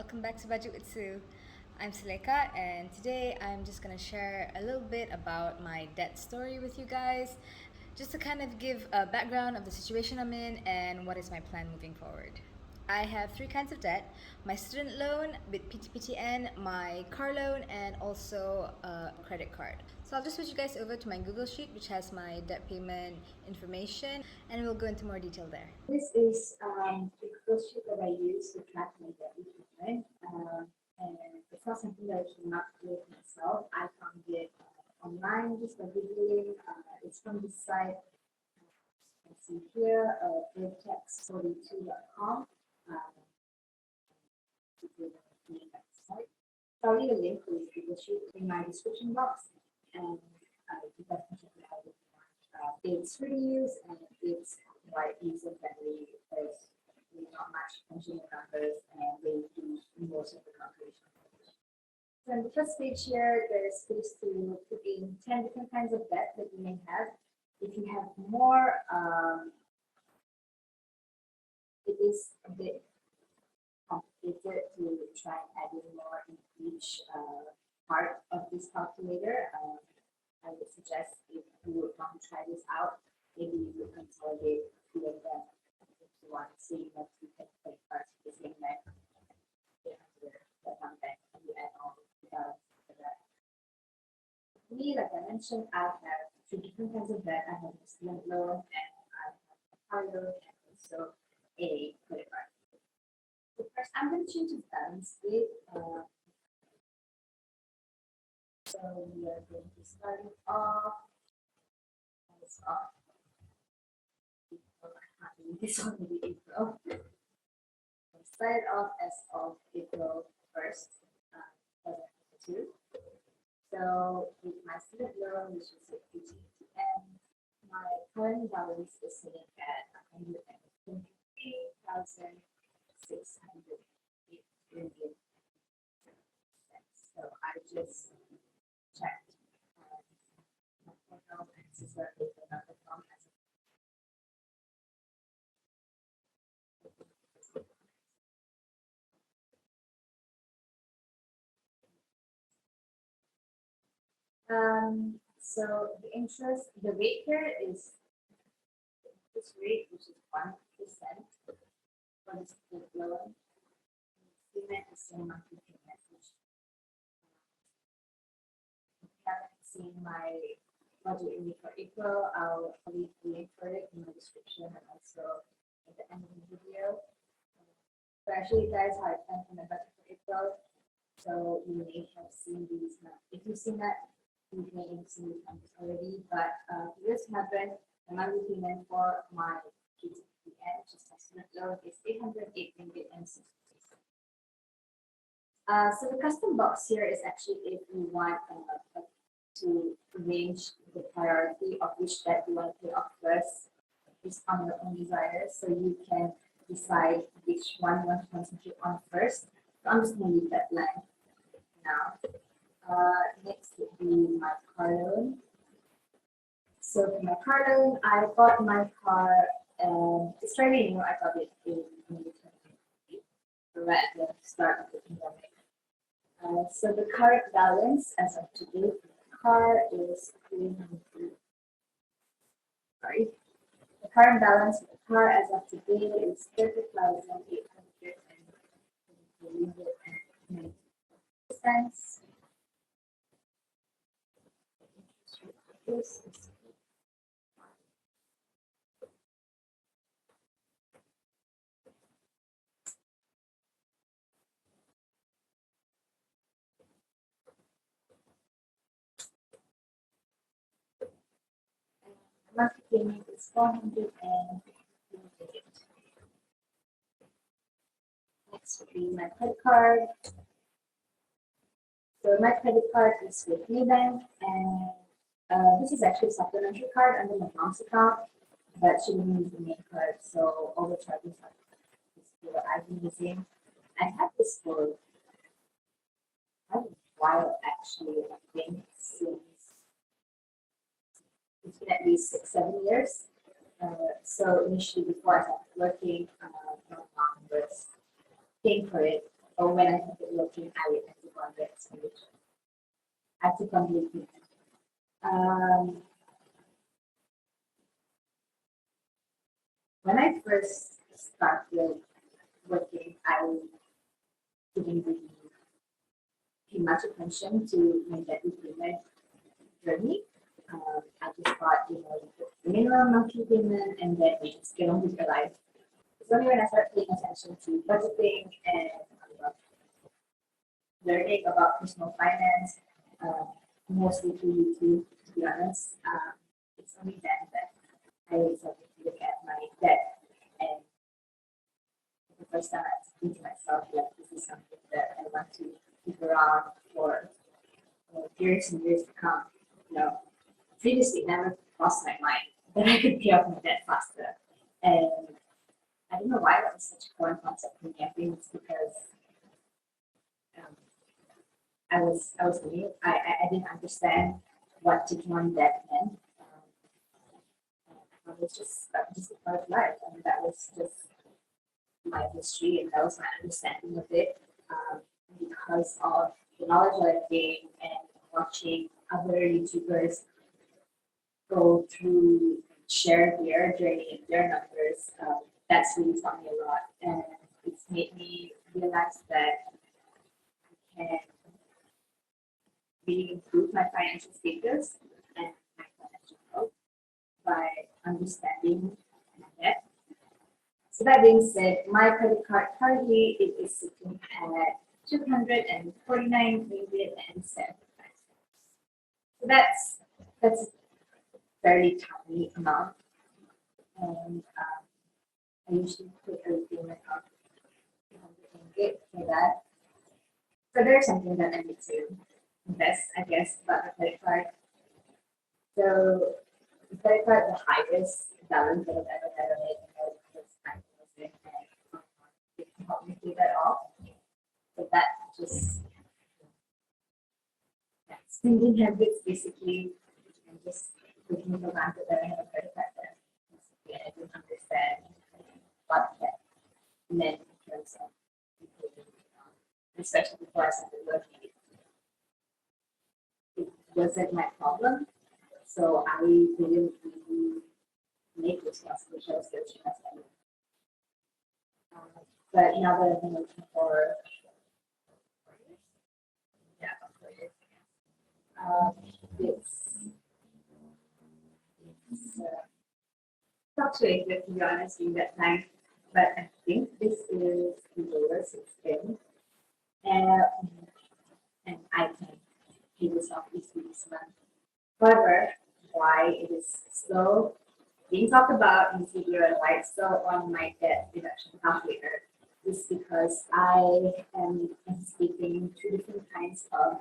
welcome back to Budget with Sue. I'm Suleka, and today I'm just gonna share a little bit about my debt story with you guys, just to kind of give a background of the situation I'm in and what is my plan moving forward. I have three kinds of debt: my student loan with PTPTN, my car loan, and also a credit card. So I'll just switch you guys over to my Google Sheet, which has my debt payment information, and we'll go into more detail there. This is the Google sheet that I use to track my debt repayment. And it's not something that I came up with myself. I found it online just by Googling. It's from the site you can see here, vertex42.com. Website. So I'll leave a link to this Google sheet in my description box, and you guys can check it out if you want. It's free to use and it's quite user friendly because there's not much attention in numbers and they do most of the calculation. So in the first page here, there's space to put in 10 different kinds of debt that you may have. If you have more, it is a bit complicated to try and add in more in each part of this calculator. I would suggest if you would want to try this out, maybe you would consolidate two of them if you want to see that you can play parts of the same bank. The one bank and you add all the balance to that. For me, like I mentioned, I have two different kinds of debt. I have a student loan and I have a car loan and also a credit card. So first, I'm going to change the balance with. So we are going to start it off as of April. I can't believe this already April. We'll start it off as of April 1st, 2022. So with my student loan, which is at PTPM, my current balance is sitting at 123,608 ringgit. So I just checked my portal and this is where I put another form as so the rate here is this rate, which is 1% for the student loan. Payment is same monthly payment, which if you haven't seen my budget review for April, I'll leave the link for it in the description and also at the end of the video. So actually, guys, how I plan for my budget for April. So you may have seen these. If you've seen that, you may have seen these numbers already. But this happened. The monthly payment for my PTPN, which is my student loan, is 808 ringgit and 60 pesos. So the custom box here is actually if you want to arrange the priority of which debt you want to pay off first based on your own desires. So you can decide which one you want to concentrate on first. So I'm just going to leave that blank now. Next would be my car loan. So for my car loan, I bought my car, it's fairly new. I got it in 2020, right at the start of the pandemic. So the current balance as of today for the car is 300. Sorry. The current balance for the car as of today is 30,890 cents. This is monthly payment is 458. Next would be my credit card. So my credit card is with Maybank, and this is actually a supplementary card under my mom's account, but she didn't use the main card, so all the charges are what I've been using. I had this for quite a while actually. I think since it's been at least 6-7 years. So initially, before I started working, my mom was paying for it or when I started working, I took on the expenditure. I took on the repayment. When I first started working, I didn't really pay much attention to my debt repayment journey. I just thought, you know, the minimum monthly payment and then you just get on with your life. It's only when I started paying attention to budgeting and learning about personal finance, mostly through YouTube, to be honest. It's only then that I started to look at my debt, and for the first time I was thinking to myself, like, this is something that I want to keep around for years and years to come. You know, previously it never crossed my mind that I could pay off my debt faster. And I don't know why that was such a foreign concept for me. I think it's because um, I was new. I didn't understand what taking on debt meant. It was just a part of life, and that was just my history, and that was my understanding of it. Because of the knowledge that I've gained and watching other YouTubers go through, share their journey and their numbers, that's really taught me a lot, and it's made me realize that I can really improve my financial status and my financial health by understanding my debt. So that being said, my credit card currently it is sitting at 249 ringgit and 75 cents. So that's a fairly tiny amount, and I usually put a repayment of 200 ringgit for that. So there's something that I need to invest, I guess, about the credit card. So the credit card, the highest balance that I've ever had on it was 9,000, and it helped me pay that off. So that just spending habits basically, and just taking for granted that I have a credit card that basically I didn't understand what that meant in terms of especially before I started working. It wasn't my problem, so I didn't really make responsible choices for myself. But now that I've been working for 4 years, yeah, about 4 years, it's fluctuated, to be honest, in that time. But I think this is the lowest it's been. And, and I can pay this off easily this month. However, why it is slow being talked about in this video and why it's still on my debt reduction calculator is because I am anticipating two different kinds of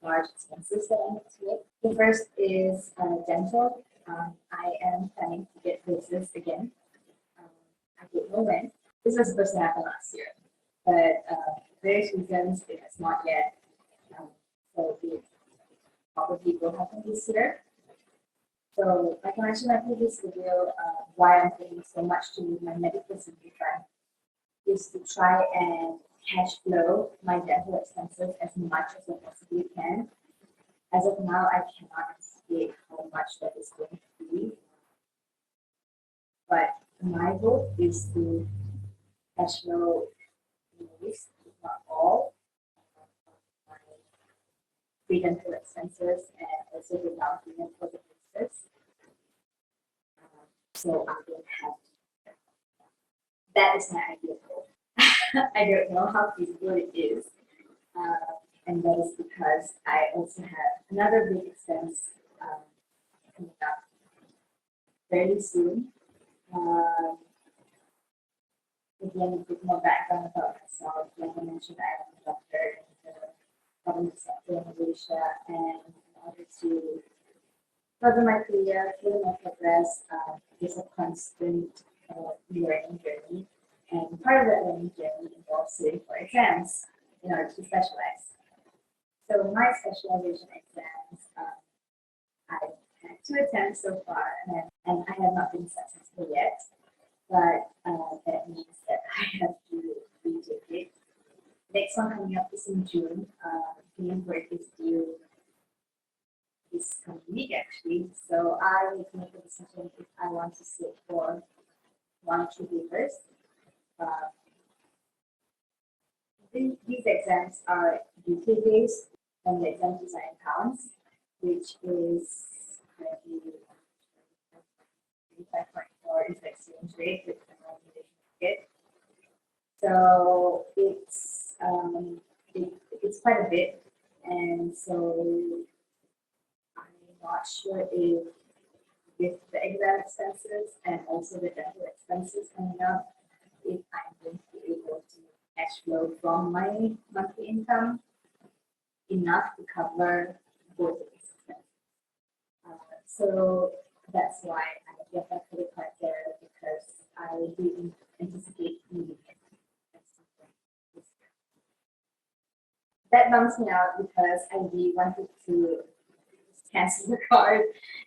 large expenses that I need to make. The first is dental. I am planning to get braces again. I don't know when. This was supposed to happen last year, but various reasons it has not yet. So it probably will happen this year. So like I mentioned in my previous video, why I'm paying so much to my medical fund is to try and cash flow my dental expenses as much as I possibly can. As of now, I cannot anticipate how much that is going to be. But my goal is to cash flow most, if not all, of my free dental expenses and also the down payment for the braces. So I don't have that is my ideal goal. I don't know how feasible it is. And that is because I also have another big expense coming up very soon. Again, a bit more background about myself. Like I mentioned, I am a doctor in the government sector in Malaysia, and in order to further my career, further my progress, it's a constant learning journey. And part of that learning journey involves sitting for exams in order to specialize. So my specialization exams, I've had 2 attempts so far, and I have not been successful yet. But that means that I have to retake it Next one coming up is in June. Payment for it is due this coming week actually. So I need to make a decision if I want to sit for 1 or 2 papers. Uh, these exams are UK based and the exam fees are in pounds, which is currently 35.4 is the exchange rate with the market. So it's quite a bit, and so I'm not sure if with the exam expenses and also the dental expenses coming up, if I'm going to be able to cash flow from my monthly income enough to cover both of these expenses. So that's why I get that credit card there because I do anticipate needing it at some point this year. That bumps me out because I really wanted to cancel the card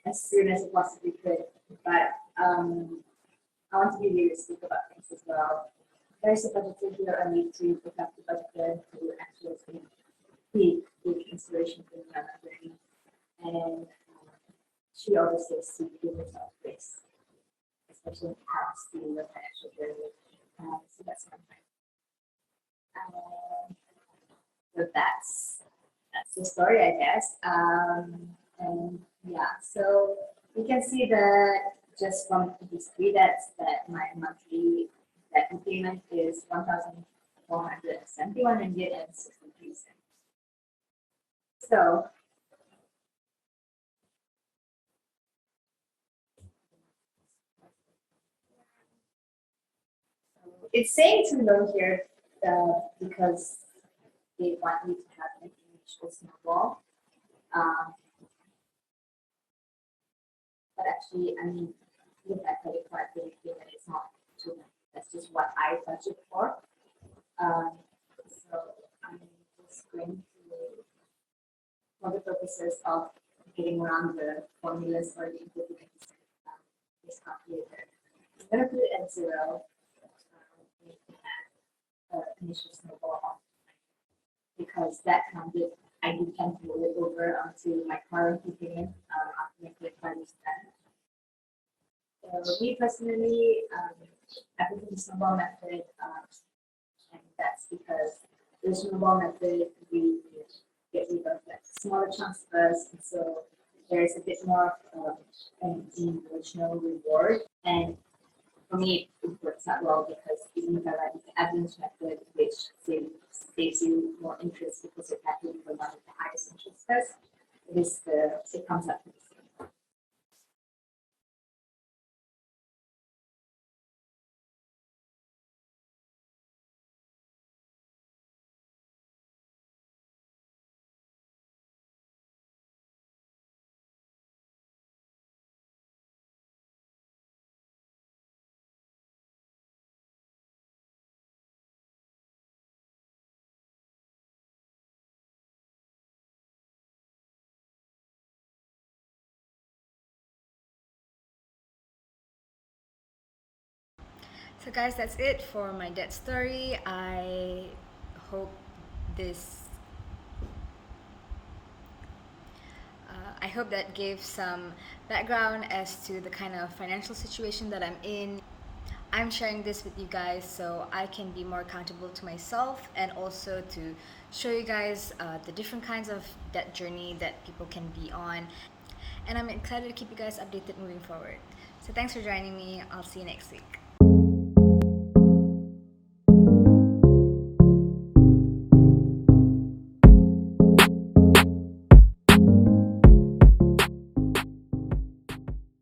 as soon as I possibly could, but I want to be realistic about things as well. There's a budgeter here I need to pick up the budgeter who actually is going to be big inspiration for me on that journey. And she always says to give herself grace, especially when it comes to the financial journey. So that's one thing. So that's the story, I guess. And yeah, so you can see that just from these three debts that my monthly debt repayment is 1,471 ringgit and 63 cents. So it's saying too low here because they want me to have an initial snowball. But actually, I mean, with that credit card, the repayment is not too much. That's just what I budget for. So I'm just going to, for the purposes of getting around the formulas or the improvement this calculator, I'm going to put it at 0. Initial snowball on because that counted. I do tend to roll it over onto my current repayment after my credit card is done. So me personally, I prefer the snowball method, and that's because the snowball method we get rid of like smaller chunks first, and so there's a bit more of an emotional reward. And for me, it works out well because even if I like the average method, which saves you more interest because you're calculating the one with the highest interest first, it comes up to the same. So, guys, that's it for my debt story. Hope this. I hope that gave some background as to the kind of financial situation that I'm in. I'm sharing this with you guys so I can be more accountable to myself and also to show you guys the different kinds of debt journey that people can be on. And I'm excited to keep you guys updated moving forward. So thanks for joining me. I'll see you next week.